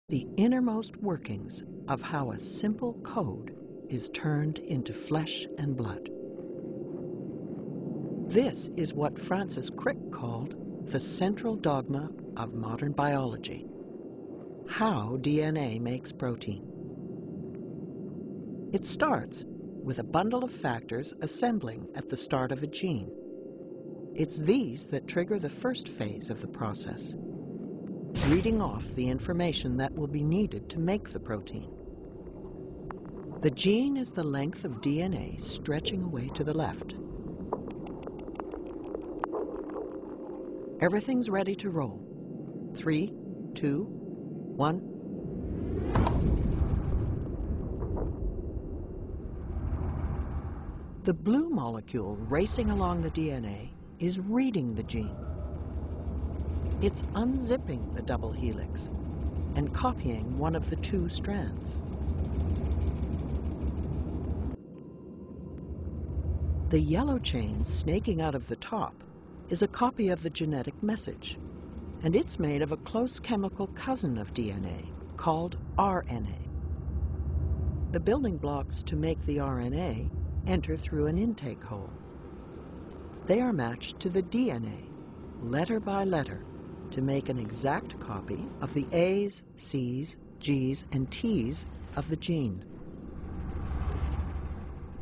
the innermost workings of how a simple code is turned into flesh and blood. This is what Francis Crick called the central dogma of modern biology: how DNA makes protein. It starts with a bundle of factors assembling at the start of a gene. It's these that trigger the first phase of the process, reading off the information that will be needed to make the protein. The gene is the length of DNA stretching away to the left. Everything's ready to roll. 3, 2, 1. The blue molecule racing along the DNA is reading the gene. It's unzipping the double helix and copying one of the 2 strands. The yellow chain snaking out of the top is a copy of the genetic message, and it's made of a close chemical cousin of DNA called RNA. The building blocks to make the RNA enter through an intake hole. They are matched to the DNA, letter by letter, to make an exact copy of the A's, C's, G's, and T's of the gene.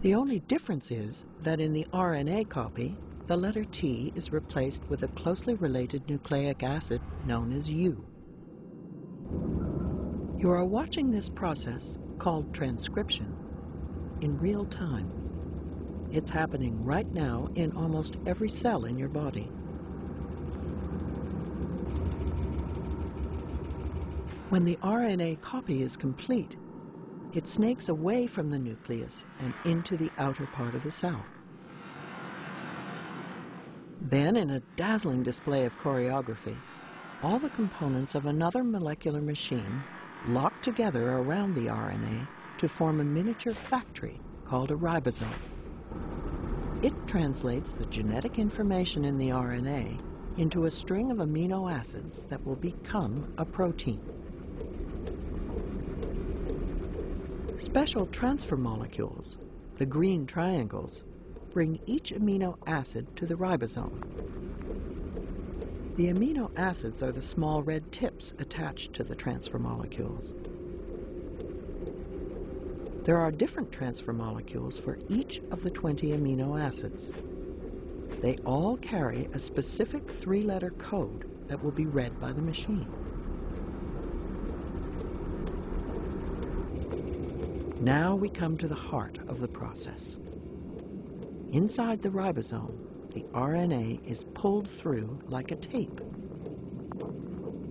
The only difference is that in the RNA copy, the letter T is replaced with a closely related nucleic acid known as U. You are watching this process, called transcription, in real time. It's happening right now in almost every cell in your body. When the RNA copy is complete, it snakes away from the nucleus and into the outer part of the cell. Then, in a dazzling display of choreography, all the components of another molecular machine lock together around the RNA to form a miniature factory called a ribosome. It translates the genetic information in the RNA into a string of amino acids that will become a protein. Special transfer molecules, the green triangles, bring each amino acid to the ribosome. The amino acids are the small red tips attached to the transfer molecules. There are different transfer molecules for each of the 20 amino acids. They all carry a specific 3-letter code that will be read by the machine. Now we come to the heart of the process. Inside the ribosome, the RNA is pulled through like a tape.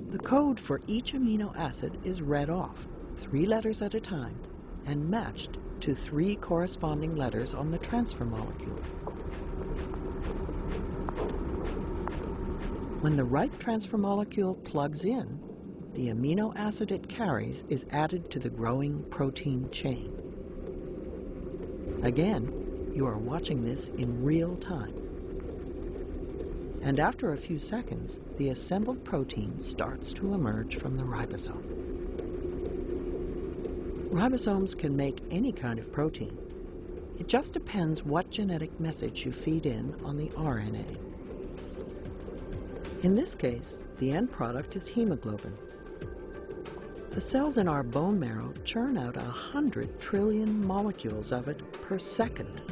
The code for each amino acid is read off, 3 letters at a time, and matched to 3 corresponding letters on the transfer molecule. When the right transfer molecule plugs in, the amino acid it carries is added to the growing protein chain. Again, you are watching this in real time. And after a few seconds, the assembled protein starts to emerge from the ribosome. Ribosomes can make any kind of protein. It just depends what genetic message you feed in on the RNA. In this case, the end product is hemoglobin. The cells in our bone marrow churn out 100 trillion molecules of it per second.